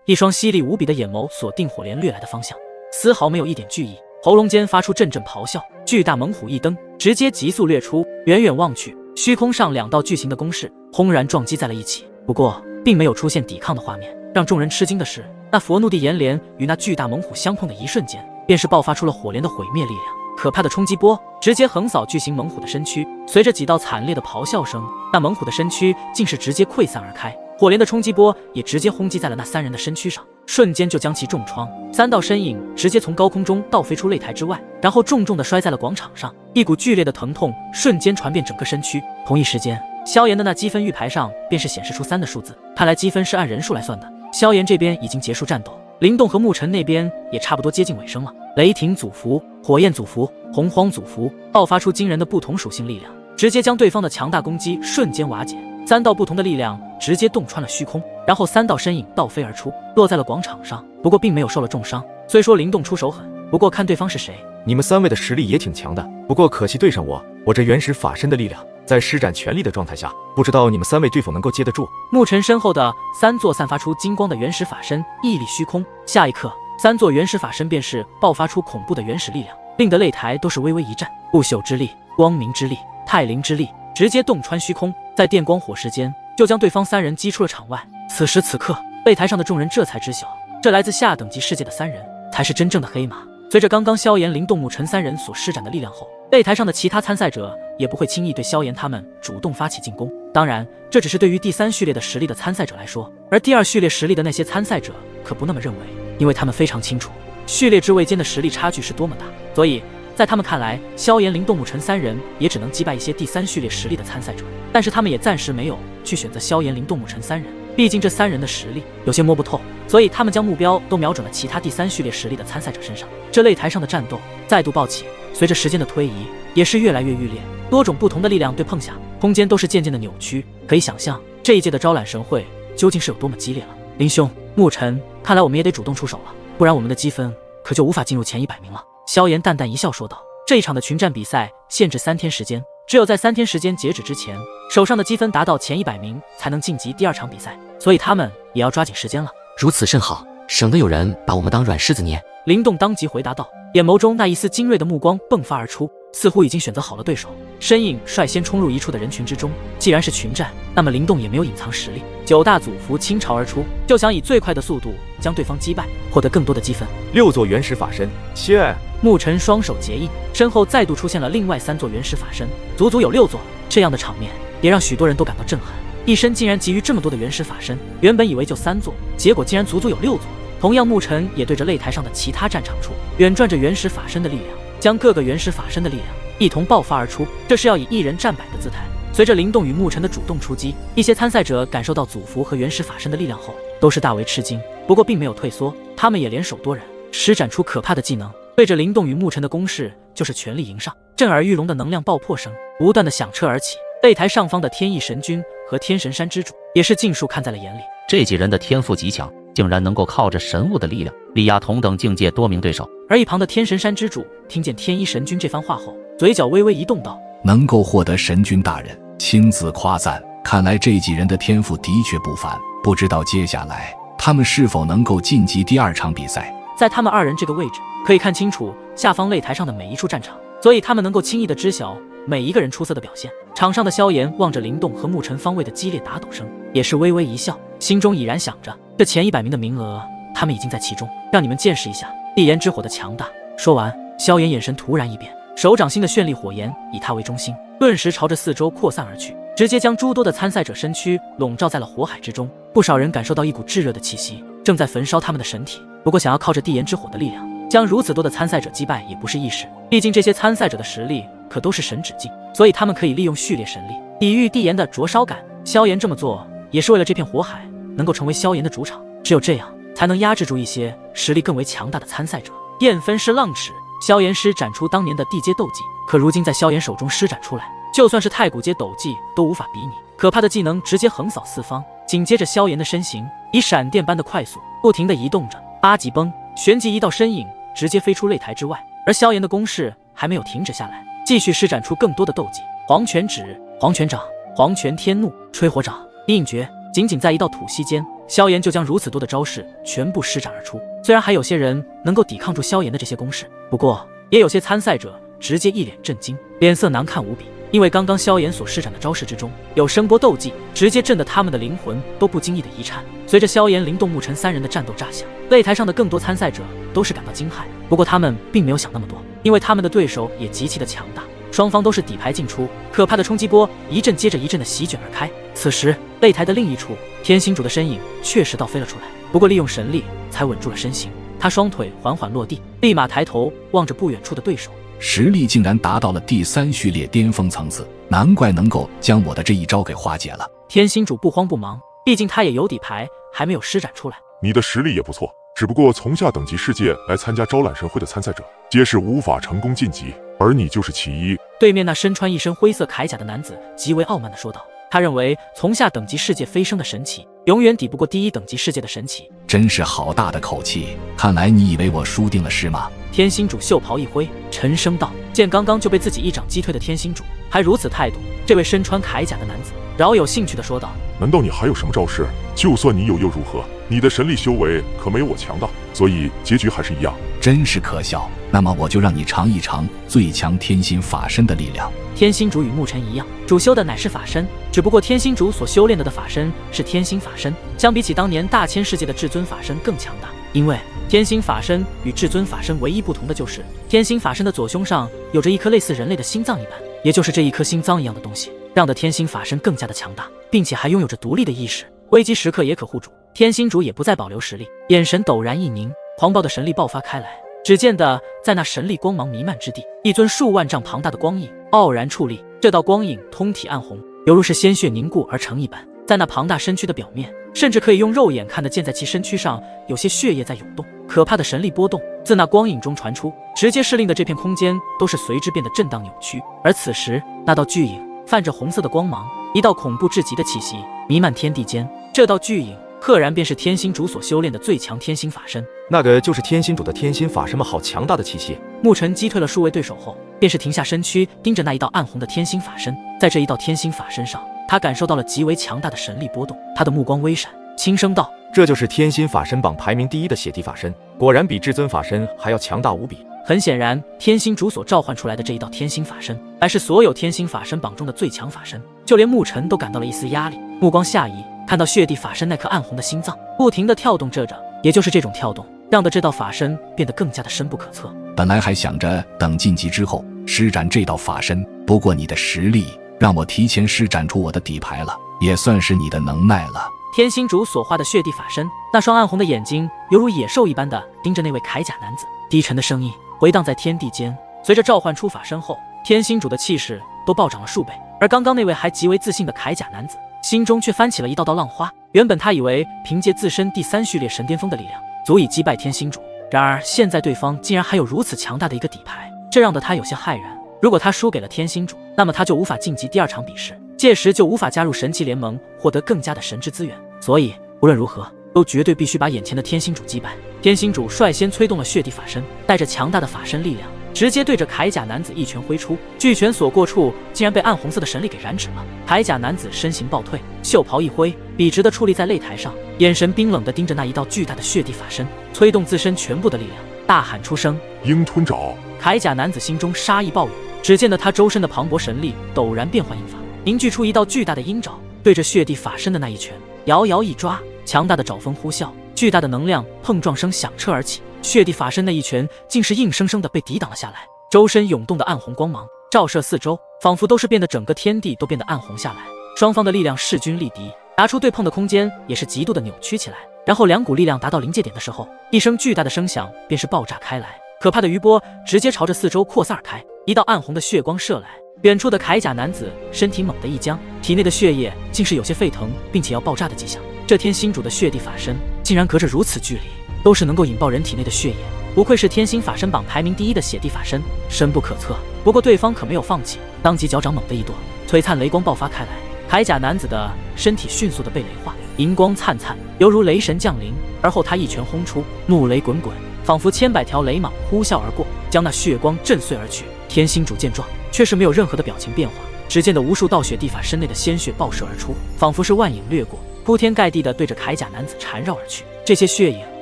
一双犀利无比的眼眸锁定火莲掠来的方向，丝毫没有一点惧意，喉咙间发出阵阵咆哮。巨大猛虎一蹬，直接急速掠出，远远望去，虚空上2道巨型的攻势轰然撞击在了一起。不过，并没有出现抵抗的画面。让众人吃惊的是，那佛怒地炎莲与那巨大猛虎相碰的一瞬间，便是爆发出了火莲的毁灭力量。可怕的冲击波直接横扫巨型猛虎的身躯，随着几道惨烈的咆哮声，那猛虎的身躯竟是直接溃散而开。火莲的冲击波也直接轰击在了那3人的身躯上，瞬间就将其重创。3道身影直接从高空中倒飞出擂台之外，然后重重地摔在了广场上。一股剧烈的疼痛瞬间传遍整个身躯。同一时间，萧炎的那积分玉牌上便是显示出3的数字，看来积分是按人数来算的。萧炎这边已经结束战斗，灵动和沐尘那边也差不多接近尾声了。雷霆祖符、火焰祖符、洪荒祖符爆发出惊人的不同属性力量，直接将对方的强大攻击瞬间瓦解。3道不同的力量直接洞穿了虚空，然后3道身影倒飞而出，落在了广场上，不过并没有受了重伤。虽说灵动出手狠，不过看对方是谁。你们3位的实力也挺强的，不过可惜对上我这原始法身的力量，在施展全力的状态下，不知道你们3位对否能够接得住。沐尘身后的3座散发出金光的原始法身屹立虚空，下一刻3座原始法身便是爆发出恐怖的原始力量，令得擂台都是微微一颤。不朽之力、光明之力、泰灵之力直接洞穿虚空，在电光火石间就将对方3人击出了场外。此时此刻，擂台上的众人这才知晓，这来自下等级世界的3人才是真正的黑马。随着刚刚萧炎、灵动、沐尘3人所施展的力量后，擂台上的其他参赛者也不会轻易对萧炎他们主动发起进攻。当然，这只是对于第3序列的实力的参赛者来说，而第2序列实力的那些参赛者可不那么认为，因为他们非常清楚序列之位间的实力差距是多么大，所以在他们看来，萧炎、灵动、沐尘3人也只能击败一些第3序列实力的参赛者。但是他们也暂时没有去选择萧炎、灵动、沐尘3人，毕竟这3人的实力有些摸不透，所以他们将目标都瞄准了其他第3序列实力的参赛者身上。这擂台上的战斗再度爆起，随着时间的推移，也是越来越愈烈，多种不同的力量对碰下，空间都是渐渐的扭曲。可以想象这一届的招揽神会究竟是有多么激烈了。林兄、沐尘，看来我们也得主动出手了，不然我们的积分可就无法进入前100名了。萧炎淡淡一笑说道，这一场的群战比赛限制3天时间，只有在3天时间截止之前，手上的积分达到前100名才能晋级第2场比赛，所以他们也要抓紧时间了。如此甚好，省得有人把我们当软柿子捏。灵动当即回答道，眼眸中那一丝精锐的目光迸发而出，似乎已经选择好了对手，身影率先冲入一处的人群之中。既然是群战，那么灵动也没有隐藏实力，9大祖符倾巢而出，就想以最快的速度将对方击败，获得更多的积分。6座原始法身，切！沐尘双手结印，身后再度出现了另外3座原始法身，足足有6座。这样的场面也让许多人都感到震撼，一身竟然集于这么多的原始法身，原本以为就3座，结果竟然足足有6座。同样，沐尘也对着擂台上的其他战场处远转着原始法身的力量，将各个原始法身的力量一同爆发而出，这是要以1人战100的姿态。随着灵动与沐尘的主动出击，一些参赛者感受到祖符和原始法身的力量后，都是大为吃惊，不过并没有退缩，他们也联手多人，施展出可怕的技能，对着灵动与沐尘的攻势就是全力迎上。震耳欲聋的能量爆破声不断的响彻而起，擂台上方的天翼神君和天神山之主也是尽数看在了眼里。这几人的天赋极强，竟然能够靠着神物的力量力压同等境界多名对手。而一旁的天神山之主听见天一神君这番话后，嘴角微微一动道，能够获得神君大人亲自夸赞，看来这几人的天赋的确不凡，不知道接下来他们是否能够晋级第2场比赛。在他们2人这个位置可以看清楚下方擂台上的每一处战场，所以他们能够轻易的知晓每一个人出色的表现。场上的萧炎望着灵动和沐尘方位的激烈打斗声，也是微微一笑，心中已然想着，这前100名的名额他们已经在其中，让你们见识一下地炎之火的强大。说完，萧炎眼神突然一变，手掌心的绚丽火焰以他为中心，顿时朝着四周扩散而去，直接将诸多的参赛者身躯笼罩在了火海之中。不少人感受到一股炙热的气息正在焚烧他们的身体，不过想要靠着地炎之火的力量将如此多的参赛者击败也不是易事，毕竟这些参赛者的实力可都是神指境，所以他们可以利用序列神力抵御地炎的灼烧感。萧炎这么做也是为了这片火海能够成为萧炎的主场，只有这样才能压制住一些实力更为强大的参赛者。焰分尸浪齿，萧炎施展出当年的地阶斗技，可如今在萧炎手中施展出来，就算是太古阶斗技都无法比拟。可怕的技能直接横扫四方，紧接着萧炎的身形以闪电般的快速不停地移动着，八级崩，旋即一道身影直接飞出擂台之外。而萧炎的攻势还没有停止下来，继续施展出更多的斗技，黄泉指、黄泉掌、黄泉天怒、吹火掌、阴影诀，仅仅在一道吐息间，萧炎就将如此多的招式全部施展而出。虽然还有些人能够抵抗住萧炎的这些攻势，不过也有些参赛者直接一脸震惊，脸色难看无比。因为刚刚萧炎所施展的招式之中有声波斗技，直接震得他们的灵魂都不经意的一颤。随着萧炎、灵动、沐尘三人的战斗炸响，擂台上的更多参赛者都是感到惊骇。不过他们并没有想那么多，因为他们的对手也极其的强大，双方都是底牌进出，可怕的冲击波一阵接着一阵的席卷而开。此时擂台的另一处，天星主的身影确实倒飞了出来，不过利用神力才稳住了身形。他双腿缓缓落地，立马抬头望着不远处的对手，实力竟然达到了第3序列巅峰层次，难怪能够将我的这一招给化解了。天星主不慌不忙，毕竟他也有底牌，还没有施展出来。你的实力也不错，只不过从下等级世界来参加招揽神会的参赛者，皆是无法成功晋级，而你就是其一。对面那身穿一身灰色铠甲的男子极为傲慢地说道。他认为从下等级世界飞升的神奇永远抵不过第1等级世界的神奇。真是好大的口气，看来你以为我输定了是吗？天星主袖袍一挥，沉声道。见刚刚就被自己一掌击退的天星主还如此态度，这位身穿铠甲的男子饶有兴趣地说道：难道你还有什么招式？就算你有又如何？你的神力修为可没有我强大，所以结局还是一样。真是可笑，那么我就让你尝一尝最强天心法身的力量。天星主与沐尘一样，主修的乃是法身，只不过天星主所修炼的法身是天星法身，相比起当年大千世界的至尊法身更强大。因为天星法身与至尊法身唯一不同的就是，天星法身的左胸上有着一颗类似人类的心脏一般，也就是这一颗心脏一样的东西，让的天星法身更加的强大，并且还拥有着独立的意识，危机时刻也可护主。天星主也不再保留实力，眼神陡然一凝，狂暴的神力爆发开来。只见的在那神力光芒弥漫之地，一尊数万丈庞大的光影傲然矗立，这道光影通体暗红，犹如是鲜血凝固而成一般。在那庞大身躯的表面，甚至可以用肉眼看得见，在其身躯上有些血液在涌动。可怕的神力波动自那光影中传出，直接是令的这片空间都是随之变得震荡扭曲。而此时那道巨影泛着红色的光芒，一道恐怖至极的气息弥漫天地间。这道巨影赫然便是天星主所修炼的最强天星法身。那个就是天星主的天心法身吗？好强大的气息！沐尘击退了数位对手后，便是停下身躯，盯着那一道暗红的天星法身。在这一道天星法身上，他感受到了极为强大的神力波动，他的目光微闪，轻声道：这就是天心法身榜排名第1的血帝法身，果然比至尊法身还要强大无比。很显然，天星主所召唤出来的这一道天星法身，乃是所有天星法身榜中的最强法身。就连沐尘都感到了一丝压力，目光下移，看到血帝法身那颗暗红的心脏不停地跳动着，也就是这种跳动，让的这道法身变得更加的深不可测。本来还想着等晋级之后施展这道法身，不过你的实力让我提前施展出我的底牌了，也算是你的能耐了。天星主所化的血帝法身，那双暗红的眼睛犹如野兽一般的盯着那位铠甲男子，低沉的声音回荡在天地间。随着召唤出法身后，天星主的气势都暴涨了数倍，而刚刚那位还极为自信的铠甲男子心中却翻起了一道道浪花。原本他以为凭借自身第3序列神巅峰的力量足以击败天星主，然而现在对方竟然还有如此强大的一个底牌，这让得他有些骇然。如果他输给了天星主，那么他就无法晋级第2场比试，届时就无法加入神奇联盟，获得更加的神之资源。所以无论如何都绝对必须把眼前的天星主击败。天星主率先催动了血帝法身，带着强大的法身力量，直接对着铠甲男子一拳挥出，巨拳所过处竟然被暗红色的神力给染指了。铠甲男子身形暴退，袖袍一挥，笔直的矗立在擂台上，眼神冰冷的盯着那一道巨大的血帝法身，催动自身全部的力量，大喊出声：鹰吞爪！铠甲男子心中杀意暴涌，只见得他周身的磅礴神力陡然变换一法，凝聚出一道巨大的鹰爪，对着血帝法身的那一拳遥遥一抓，强大的爪风呼啸，巨大的能量碰撞声响彻而起，血帝法身那一拳竟是硬生生的被抵挡了下来。周身涌动的暗红光芒照射四周，仿佛都是变得整个天地都变得暗红下来。双方的力量势均力敌，拿出对碰的空间也是极度的扭曲起来。然后两股力量达到临界点的时候，一声巨大的声响便是爆炸开来，可怕的余波直接朝着四周扩散而开，一道暗红的血光射来。远处的铠甲男子身体猛地一僵，体内的血液竟是有些沸腾，并且要爆炸的迹象。这天星主的血帝法身竟然隔着如此距离都是能够引爆人体内的血液，不愧是天星法身榜排名第1的血帝法身，深不可测。不过对方可没有放弃，当即脚掌猛地一跺，璀璨雷光爆发开来，铠甲男子的身体迅速的被雷化，银光灿灿，犹如雷神降临。而后他一拳轰出，怒雷滚滚，仿佛千百条雷蟒呼啸而过，将那血光震碎而去。天星主见状，却是没有任何的表情变化，只见得无数道血帝法身内的鲜血爆射而出，仿佛是万影掠过，铺天盖地的对着铠甲男子缠绕而去。这些血影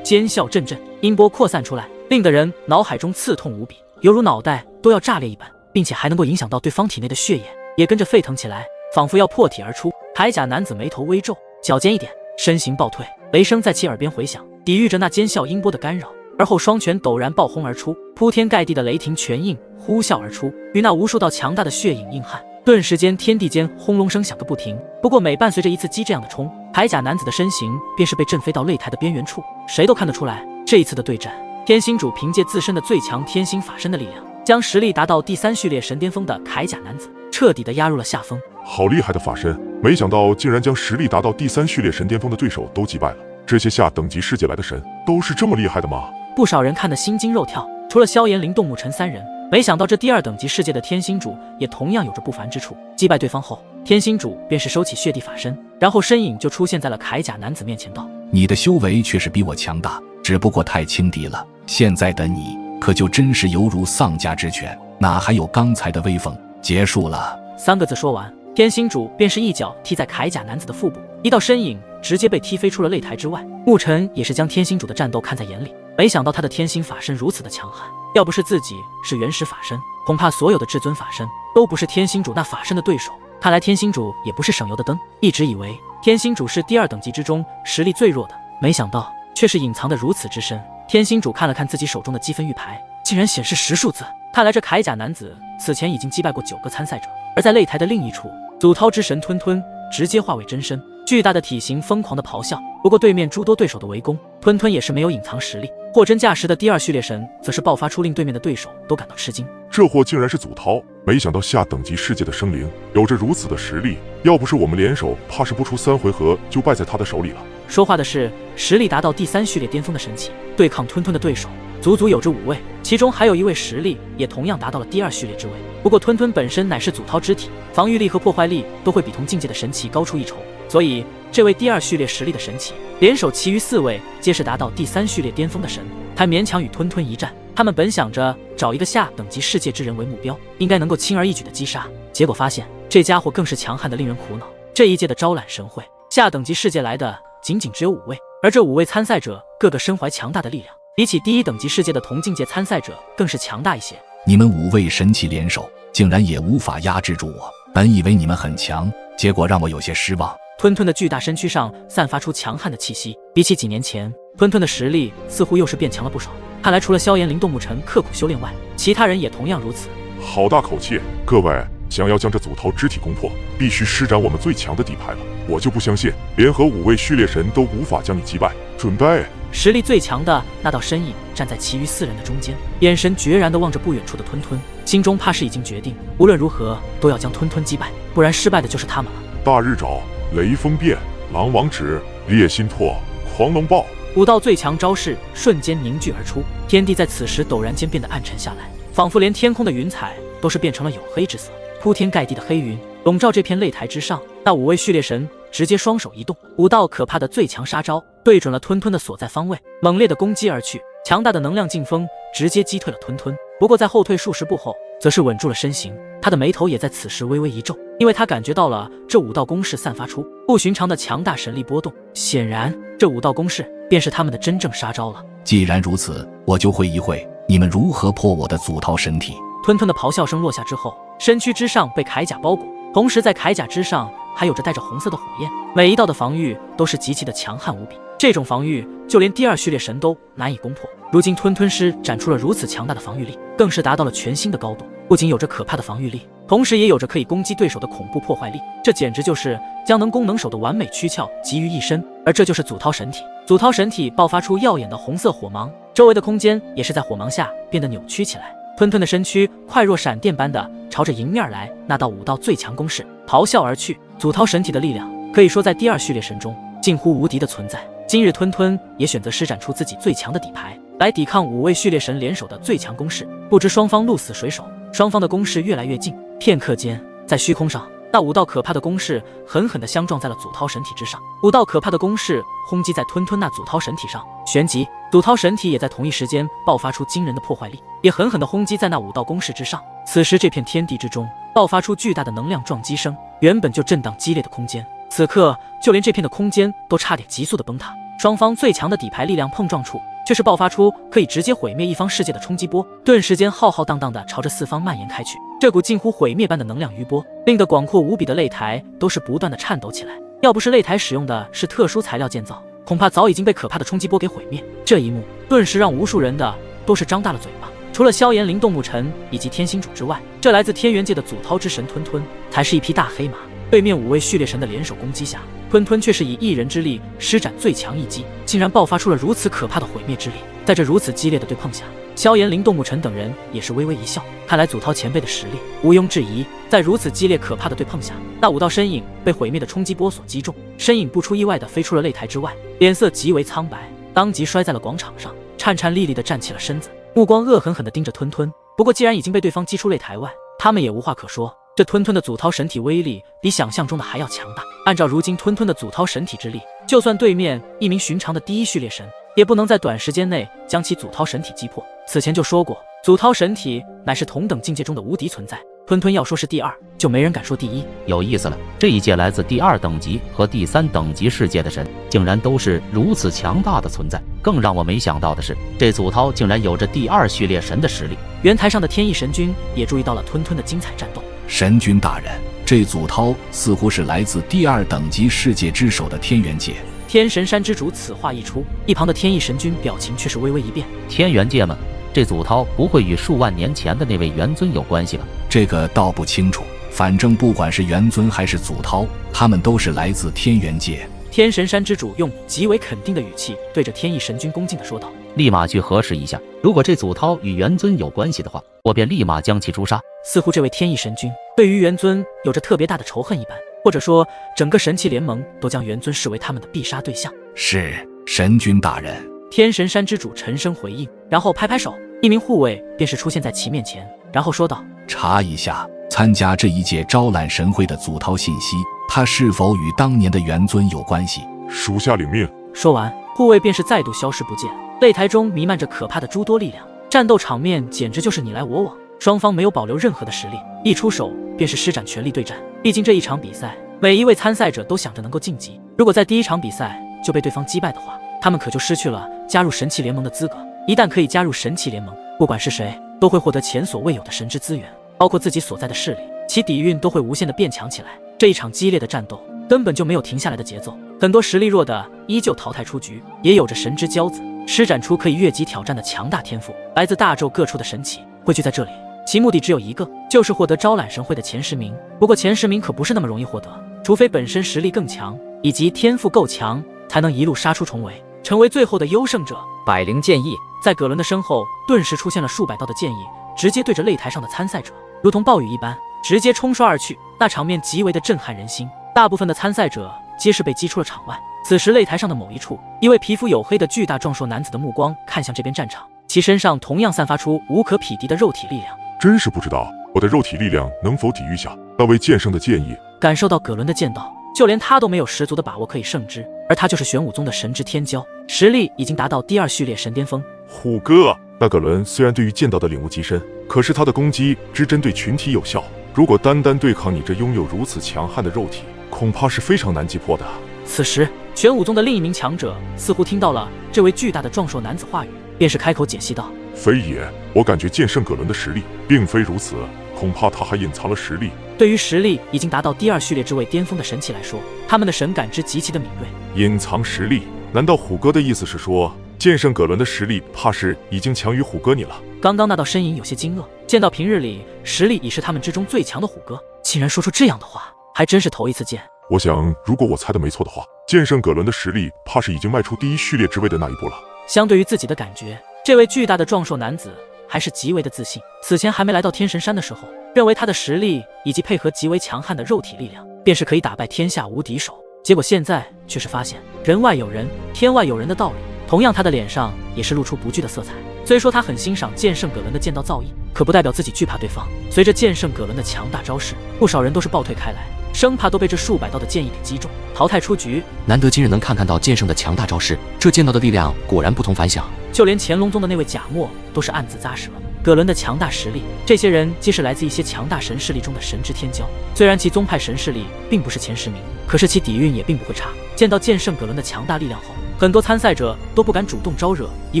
尖啸阵阵，音波扩散出来，令得人脑海中刺痛无比，犹如脑袋都要炸裂一般，并且还能够影响到对方体内的血液，也跟着沸腾起来，仿佛要破体而出。铠甲男子眉头微皱，脚尖一点，身形暴退，雷声在其耳边回响，抵御着那尖啸音波的干扰。而后双拳陡然爆轰而出，铺天盖地的雷霆拳印呼啸而出，与那无数道强大的血影硬汉，顿时间天地间轰隆声响个不停。不过每伴随着一次激这样的冲，铠甲男子的身形便是被震飞到擂台的边缘处。谁都看得出来，这一次的对战，天星主凭借自身的最强天星法身的力量，将实力达到第3序列神巅峰的铠甲男子彻底的压入了下风。好厉害的法身，没想到竟然将实力达到第3序列神巅峰的对手都击败了。这些下等级世界来的神都是这么厉害的吗？不少人看得心惊肉跳，除了萧炎、林动、沐尘3人，没想到这第2等级世界的天星主也同样有着不凡之处。击败对方后，天星主便是收起血帝法身，然后身影就出现在了铠甲男子面前，道：“你的修为确实比我强大，只不过太轻敌了。现在的你可就真是犹如丧家之犬，哪还有刚才的威风？结束了。”3个字说完，天星主便是一脚踢在铠甲男子的腹部，一道身影直接被踢飞出了擂台之外。沐尘也是将天星主的战斗看在眼里，没想到他的天星法身如此的强悍，要不是自己是原始法身，恐怕所有的至尊法身都不是天星主那法身的对手。看来天星主也不是省油的灯，一直以为天星主是第2等级之中实力最弱的，没想到却是隐藏得如此之深。天星主看了看自己手中的积分玉牌，竟然显示10数字，看来这铠甲男子此前已经击败过9个参赛者。而在擂台的另一处，祖涛之神吞吞直接化为真身，巨大的体型疯狂的咆哮。不过对面诸多对手的围攻，吞吞也是没有隐藏实力。货真价实的第2序列神则是爆发出令对面的对手都感到吃惊。这货竟然是祖涛，没想到下等级世界的生灵有着如此的实力，要不是我们联手，怕是不出3回合就败在他的手里了。说话的是实力达到第3序列巅峰的神奇，对抗吞吞的对手足足有着5位，其中还有1位实力也同样达到了第2序列之位。不过吞吞本身乃是祖涛之体，防御力和破坏力都会比同境界的神奇高出一筹，所以这位第2序列实力的神奇联手其余4位皆是达到第3序列巅峰的神，才勉强与吞吞一战。他们本想着找一个下等级世界之人为目标，应该能够轻而易举的击杀，结果发现这家伙更是强悍的令人苦恼。这一届的招揽神会，下等级世界来的仅仅只有5位，而这5位参赛者个个身怀强大的力量，比起第1等级世界的同境界参赛者更是强大一些。你们5位神奇联手，竟然也无法压制住我。本以为你们很强，结果让我有些失望。吞吞的巨大身躯上散发出强悍的气息，比起几年前，吞吞的实力似乎又是变强了不少。看来除了萧炎、林动、沐尘刻苦修炼外，其他人也同样如此。好大口气！各位，想要将这祖涛肢体攻破，必须施展我们最强的底牌了。我就不相信，联合5位序列神都无法将你击败。准备！实力最强的那道身影站在其余4人的中间，眼神决然地望着不远处的吞吞，心中怕是已经决定，无论如何都要将吞吞击败，不然失败的就是他们了。大日爪、雷锋变、狼王指、烈心破、狂龙爆5道最强招式瞬间凝聚而出，天地在此时陡然间变得暗沉下来，仿佛连天空的云彩都是变成了黝黑之色。铺天盖地的黑云笼罩这片擂台之上，那5位序列神直接双手一动，5道可怕的最强杀招对准了吞吞的所在方位，猛烈的攻击而去。强大的能量劲风直接击退了吞吞，不过在后退数十步后，则是稳住了身形。他的眉头也在此时微微一皱，因为他感觉到了这5道攻势散发出不寻常的强大神力波动，显然这5道攻势便是他们的真正杀招了。既然如此，我就会一会你们如何破我的祖涛神体。吞吞的咆哮声落下之后，身躯之上被铠甲包裹，同时在铠甲之上还有着带着红色的火焰，每一道的防御都是极其的强悍无比。这种防御就连第2序列神都难以攻破，如今吞吞施展出了如此强大的防御力，更是达到了全新的高度。不仅有着可怕的防御力，同时也有着可以攻击对手的恐怖破坏力，这简直就是将能攻能守的完美躯壳集于一身。而这就是祖涛神体。祖涛神体爆发出耀眼的红色火芒，周围的空间也是在火芒下变得扭曲起来。吞吞的身躯快若闪电般的朝着迎面来那道5道最强攻势咆哮而去。祖涛神体的力量可以说在第2序列神中近乎无敌的存在。今日吞吞也选择施展出自己最强的底牌来抵抗5位序列神联手的最强攻势，不知双方鹿死谁手。双方的攻势越来越近，片刻间，在虚空上，那5道可怕的攻势狠狠地相撞在了祖涛神体之上。5道可怕的攻势轰击在吞吞那祖涛神体上，旋即祖涛神体也在同一时间爆发出惊人的破坏力，也狠狠地轰击在那5道攻势之上。此时这片天地之中爆发出巨大的能量撞击声，原本就震荡激烈的空间此刻，就连这片的空间都差点急速的崩塌。双方最强的底牌力量碰撞处，却是爆发出可以直接毁灭一方世界的冲击波，顿时间浩浩荡荡的朝着四方蔓延开去。这股近乎毁灭般的能量余波，令得广阔无比的擂台都是不断的颤抖起来。要不是擂台使用的是特殊材料建造，恐怕早已经被可怕的冲击波给毁灭。这一幕顿时让无数人的都是张大了嘴巴。除了萧炎、灵动牧尘以及天星主之外，这来自天元界的祖涛之神吞吞才是一匹大黑马。对面5位序列神的联手攻击下，吞吞却是以一人之力施展最强一击，竟然爆发出了如此可怕的毁灭之力。在这如此激烈的对碰下，萧炎、灵动牧尘等人也是微微一笑。看来祖涛前辈的实力毋庸置疑。在如此激烈可怕的对碰下，那5道身影被毁灭的冲击波所击中，身影不出意外的飞出了擂台之外，脸色极为苍白，当即摔在了广场上，颤颤栗栗的站起了身子，目光恶狠狠地盯着吞吞。不过既然已经被对方击出擂台外，他们也无话可说。这吞吞的祖涛神体威力比想象中的还要强大。按照如今吞吞的祖涛神体之力，就算对面一名寻常的第1序列神，也不能在短时间内将其祖涛神体击破。此前就说过，祖涛神体乃是同等境界中的无敌存在。吞吞要说是第2，就没人敢说第1。有意思了，这一届来自第2等级和第3等级世界的神，竟然都是如此强大的存在。更让我没想到的是，这祖涛竟然有着第2序列神的实力。圆台上的天翼神君也注意到了吞吞的精彩战斗。神君大人，这祖涛似乎是来自第2等级世界之首的天元界。天神山之主此话一出，一旁的天翼神君表情却是微微一变。天元界吗？这祖涛不会与数万年前的那位元尊有关系吧？这个倒不清楚，反正不管是元尊还是祖涛，他们都是来自天元界。天神山之主用极为肯定的语气对着天翼神君恭敬地说道：“立马去核实一下，如果这祖涛与元尊有关系的话，我便立马将其诛杀。”似乎这位天翼神君对于元尊有着特别大的仇恨一般，或者说整个神器联盟都将元尊视为他们的必杀对象。是，神君大人。天神山之主沉声回应，然后拍拍手，一名护卫便是出现在其面前，然后说道：“查一下参加这一届招揽神会的祖涛信息，他是否与当年的元尊有关系？”属下领命。说完，护卫便是再度消失不见。擂台中弥漫着可怕的诸多力量，战斗场面简直就是你来我往，双方没有保留任何的实力，一出手便是施展全力对战。毕竟这一场比赛，每一位参赛者都想着能够晋级，如果在第1场比赛就被对方击败的话，他们可就失去了加入神器联盟的资格。一旦可以加入神器联盟，不管是谁都会获得前所未有的神之资源，包括自己所在的势力，其底蕴都会无限的变强起来。这一场激烈的战斗根本就没有停下来的节奏，很多实力弱的依旧淘汰出局，也有着神之骄子施展出可以越级挑战的强大天赋。来自大洲各处的神祇汇聚在这里，其目的只有一个，就是获得招揽神会的前10名。不过前10名可不是那么容易获得，除非本身实力更强，以及天赋够强，才能一路杀出重围，成为最后的优胜者。百灵剑意，在葛伦的身后顿时出现了数百道的剑意，直接对着擂台上的参赛者如同暴雨一般直接冲刷而去，那场面极为的震撼人心。大部分的参赛者皆是被击出了场外。此时擂台上的某一处，一位皮肤黝黑的巨大壮硕男子的目光看向这边战场，其身上同样散发出无可匹敌的肉体力量。真是不知道我的肉体力量能否抵御下那位剑圣的剑意。感受到葛伦的剑道，就连他都没有十足的把握可以胜之，而他就是玄武宗的神之天骄，实力已经达到第2序列神巅峰。虎哥，那葛伦虽然对于剑道的领悟极深，可是他的攻击只针对群体有效，如果单单对抗你这拥有如此强悍的肉体，恐怕是非常难击破的。此时玄武宗的另一名强者似乎听到了这位巨大的壮硕男子话语，便是开口解析道：“非也，我感觉剑圣葛伦的实力并非如此，恐怕他还隐藏了实力。”对于实力已经达到第2序列之位巅峰的神器来说，他们的神感知极其的敏锐。隐藏实力？难道虎哥的意思是说，剑圣葛伦的实力怕是已经强于虎哥你了？刚刚那道身影有些惊愕，见到平日里实力已是他们之中最强的虎哥，竟然说出这样的话，还真是头一次见。我想，如果我猜的没错的话，剑圣葛伦的实力怕是已经迈出第1序列之位的那一步了。相对于自己的感觉，这位巨大的壮硕男子还是极为的自信。此前还没来到天神山的时候，认为他的实力以及配合极为强悍的肉体力量，便是可以打败天下无敌手。结果现在却是发现人外有人，天外有人的道理。同样，他的脸上也是露出不惧的色彩。虽说他很欣赏剑圣葛伦的剑道造诣，可不代表自己惧怕对方。随着剑圣葛伦的强大招式，不少人都是暴退开来，生怕都被这数百道的剑意给击中，淘汰出局。难得今日能看到剑圣的强大招式，这剑道的力量果然不同凡响。就连乾隆宗的那位贾墨都是暗自咂舌。葛伦的强大实力，这些人皆是来自一些强大神势力中的神之天骄。虽然其宗派神势力并不是前10名，可是其底蕴也并不会差。见到剑圣葛伦的强大力量后，很多参赛者都不敢主动招惹一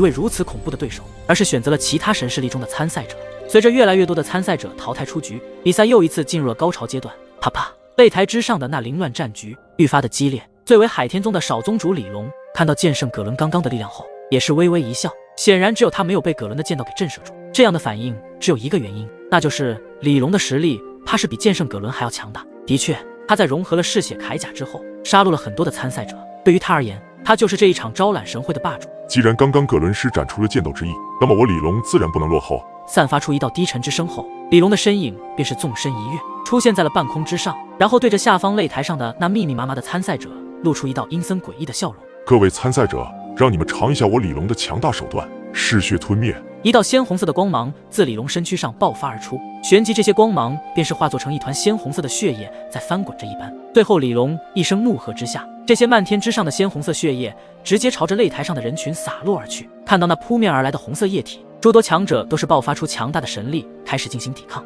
位如此恐怖的对手，而是选择了其他神势力中的参赛者。随着越来越多的参赛者淘汰出局，比赛又一次进入了高潮阶段。啪啪，擂台之上的那凌乱战局愈发的激烈。最为海天宗的少宗主李龙看到剑圣葛伦刚刚的力量后，也是微微一笑。显然只有他没有被葛伦的剑道给震慑住。这样的反应只有一个原因，那就是李龙的实力怕是比剑圣葛伦还要强大。的确，他在融合了嗜血铠甲之后，杀戮了很多的参赛者。对于他而言，他就是这一场招揽神会的霸主。既然刚刚葛伦施展出了剑斗之意，那么我李龙自然不能落后。散发出一道低沉之声后，李龙的身影便是纵身一跃，出现在了半空之上，然后对着下方擂台上的那密密麻麻的参赛者露出一道阴森诡异的笑容。各位参赛者，让你们尝一下我李龙的强大手段——嗜血吞灭。一道鲜红色的光芒自李龙身躯上爆发而出，旋即这些光芒便是化作成一团鲜红色的血液在翻滚着一般。最后李龙一声怒喝之下，这些漫天之上的鲜红色血液直接朝着擂台上的人群洒落而去。看到那扑面而来的红色液体，诸多强者都是爆发出强大的神力，开始进行抵抗。